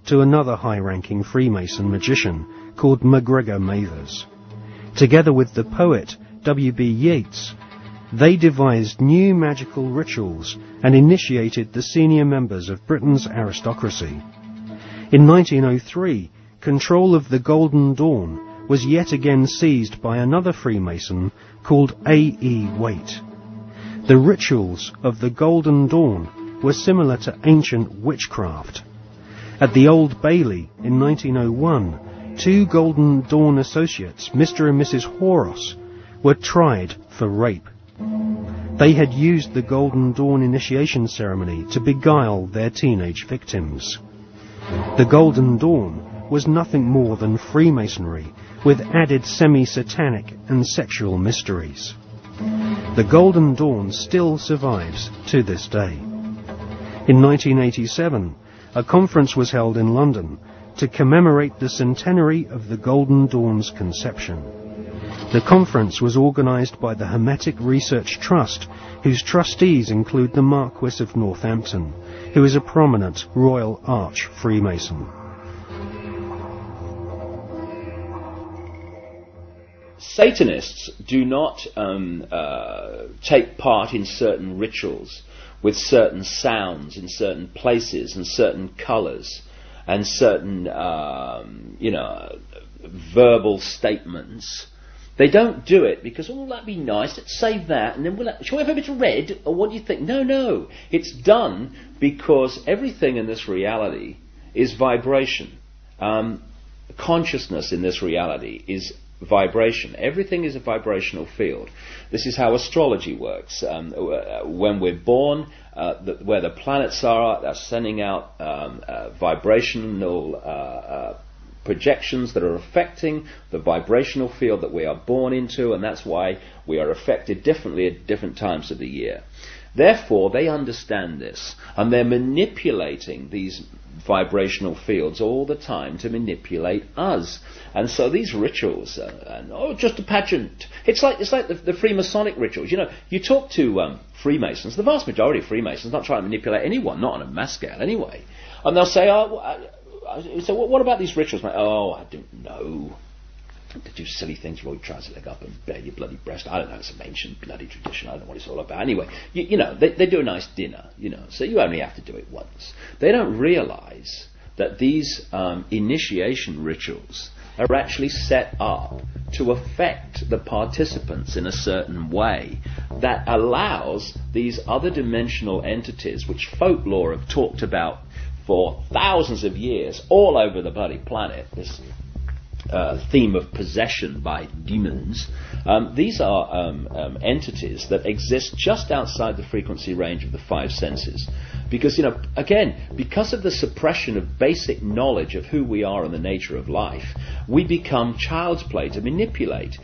to another high-ranking Freemason magician called MacGregor Mathers. Together with the poet W.B. Yeats, they devised new magical rituals and initiated the senior members of Britain's aristocracy. In 1903, control of the Golden Dawn was yet again seized by another Freemason called A.E. Waite. The rituals of the Golden Dawn were similar to ancient witchcraft. At the Old Bailey in 1901, 2 Golden Dawn associates, Mr. and Mrs. Horos, were tried for rape. They had used the Golden Dawn initiation ceremony to beguile their teenage victims. The Golden Dawn was nothing more than Freemasonry, with added semi-satanic and sexual mysteries. The Golden Dawn still survives to this day. In 1987, a conference was held in London to commemorate the centenary of the Golden Dawn's conception. The conference was organised by the Hermetic Research Trust, whose trustees include the Marquis of Northampton, who is a prominent Royal Arch Freemason. Satanists do not take part in certain rituals with certain sounds in certain places and certain colours and certain, verbal statements. They don't do it because, oh, that'd be nice, let's save that, and then shall we have a bit of red, or what do you think? No. It's done because everything in this reality is vibration. Consciousness in this reality is vibration. Everything is a vibrational field. This is how astrology works. When we're born, where the planets are, they're sending out vibrational projections that are affecting the vibrational field that we are born into, and that's why we are affected differently at different times of the year. Therefore, they understand this, and they're manipulating these vibrational fields all the time to manipulate us. And so these rituals, just a pageant. It's like the Freemasonic rituals. You know, you talk to Freemasons, the vast majority of Freemasons not trying to manipulate anyone, not on a mass scale anyway. And they'll say, so what about these rituals? Like, I don't know. They do silly things, roll your trouser leg up and bare your bloody breast. I don't know, it's some ancient bloody tradition, I don't know what it's all about. Anyway, they do a nice dinner, so you only have to do it once. They don't realise that these initiation rituals are actually set up to affect the participants in a certain way that allows these other dimensional entities, which folklore have talked about for thousands of years all over the bloody planet, this theme of possession by demons. These are entities that exist just outside the frequency range of the 5 senses. Because, again, because of the suppression of basic knowledge of who we are and the nature of life, we become child's play to manipulate.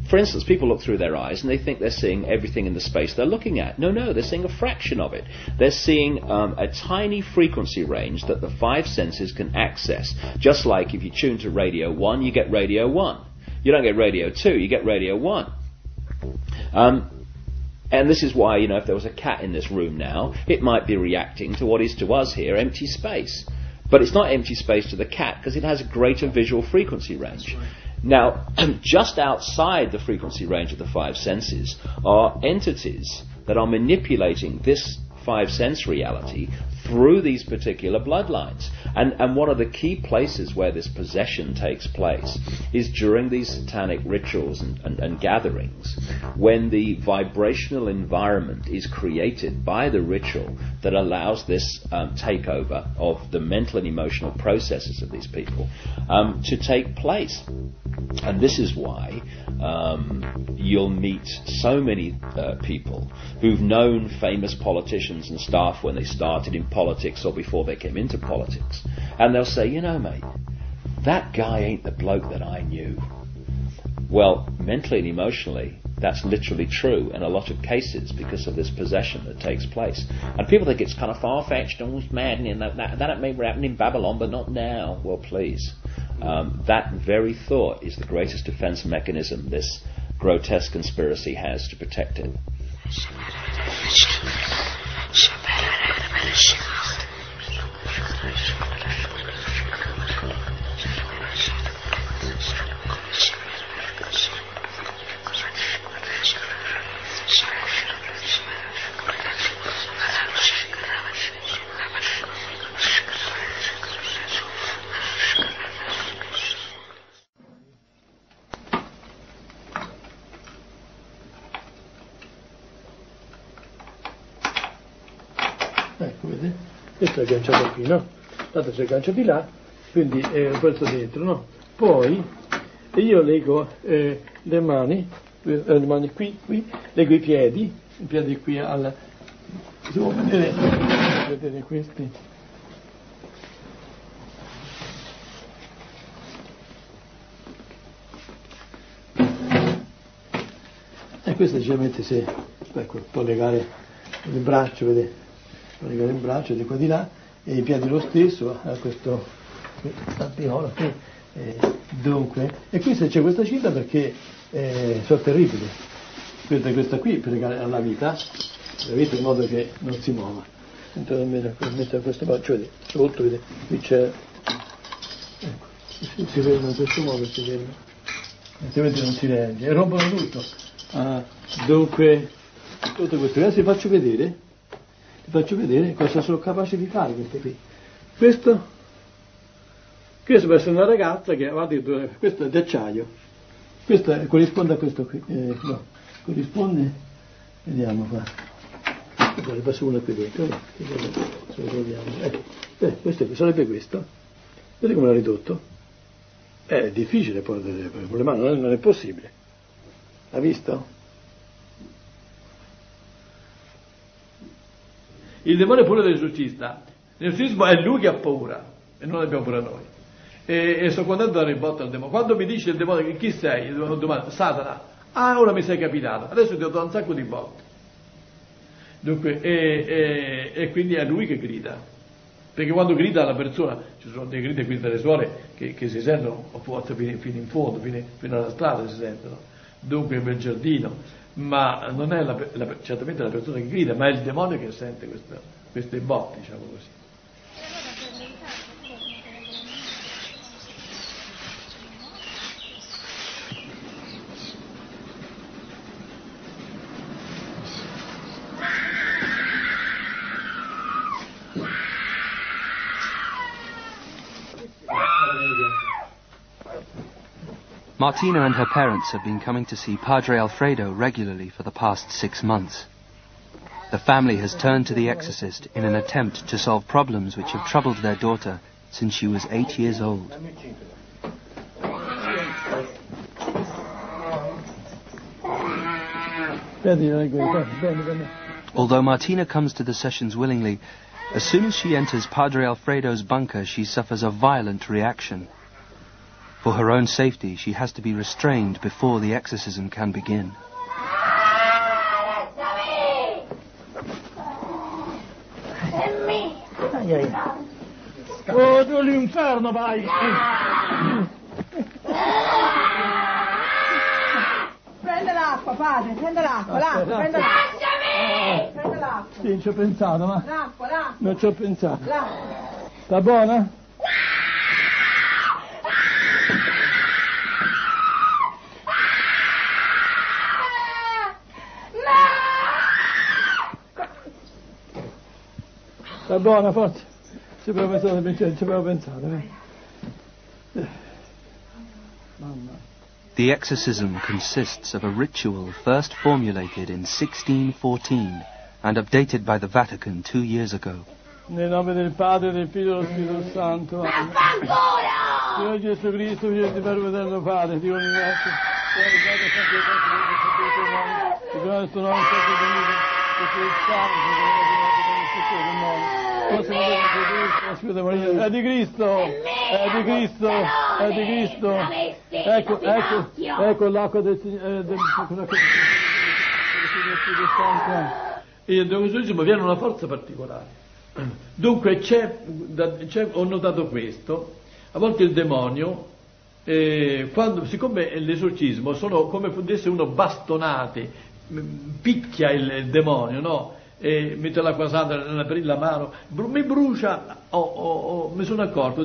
For instance, people look through their eyes and they think they're seeing everything in the space they're looking at. No, they're seeing a fraction of it. They're seeing a tiny frequency range that the 5 senses can access. Just like if you tune to radio 1, you get radio 1. You don't get radio 2, you get radio 1. And this is why, if there was a cat in this room now, it might be reacting to what is to us here empty space. But it's not empty space to the cat because it has a greater visual frequency range. Now, just outside the frequency range of the 5 senses are entities that are manipulating this 5 sense reality through these particular bloodlines. And one of the key places where this possession takes place is during these satanic rituals and gatherings, when the vibrational environment is created by the ritual that allows this takeover of the mental and emotional processes of these people to take place. And this is why you'll meet so many people who've known famous politicians and staff when they started in politics or before they came into politics. And they'll say, mate, that guy ain't the bloke that I knew. Well, mentally and emotionally, that's literally true in a lot of cases because of this possession that takes place. And people think it's kind of far-fetched and it's mad, and that may happen in Babylon, but not now. Well, please. That very thought is the greatest defense mechanism this grotesque conspiracy has to protect it. questo è agganciato qui, no? Tanto c'è il gancio di là, quindi è questo dentro, no? Poi io leggo le mani qui, leggo i piedi qui si può vedere questi. E questo generalmente ecco, può legare il braccio, vedete? Può legare il braccio di qua di là, e i piedi lo stesso, a questo stampiola qui. Dunque, e qui se c'è questa cinta perché sono terribili. Questa qui per legare alla vita in modo che non si muova. Mettere questo braccio, vedete, sotto, vedete, qui c'è, ecco, si vede in questo modo, si vede, altrimenti non si regge, e rompono tutto. Dunque, tutto questo, adesso vi faccio vedere cosa sono capaci di fare queste qui. Questo può essere una ragazza che, guardate, questo è d'acciaio, questo corrisponde a questo qui, no, corrisponde, vediamo qua, ne passo una qui dentro, no? Se lo troviamo, questo sarebbe questo, vedete come l'ha ridotto? È difficile poi con le mani, non è possibile, ha visto? Il demone è pure dell'esorcista, l'esorcismo è lui che ha paura e non abbiamo paura noi. E sto contento di dare il botto al demonio. Quando mi dice il demonio chi sei, io domando Satana, ora mi sei capitato, adesso ti ho dato un sacco di botte. Dunque, e quindi è lui che grida, perché quando grida la persona, ci sono dei gridi qui delle suore che si sentono a volte fino in fondo, fino alla strada si sentono, dunque nel giardino, ma non è certamente la persona che grida, ma è il demonio che sente queste botte, diciamo così. Martina and her parents have been coming to see Padre Alfredo regularly for the past 6 months. The family has turned to the exorcist in an attempt to solve problems which have troubled their daughter since she was 8 years old. Although Martina comes to the sessions willingly, as soon as she enters Padre Alfredo's bunker, she suffers a violent reaction. For her own safety, she has to be restrained before the exorcism can begin. Oh, tu all'inferno vai! Prende l'acqua, padre, prende l'acqua, prende l'acqua. Prende l'acqua. Sì, non ci ho pensato, ma... L'acqua. Non ci ho pensato. L'acqua. Sta buona? Sta buona, forza? Ci avevo pensato, Mamma. The exorcism consists of a ritual first formulated in 1614 and updated by the Vatican 2 years ago. Nel nome del Padre, del Figlio e dello Spirito Santo. Signore Gesù Cristo, Figlio di Verbo eterno Padre, Dio universo, è di Cristo, è di Cristo, è di Cristo. Ecco l'acqua del Signore, e l'esorcismo viene una forza particolare. Dunque ho notato questo, a volte il demonio, siccome l'esorcismo sono come fosse uno bastonate, picchia il demonio, no? E mette l'acqua santa per la mano, mi brucia, mi sono accorto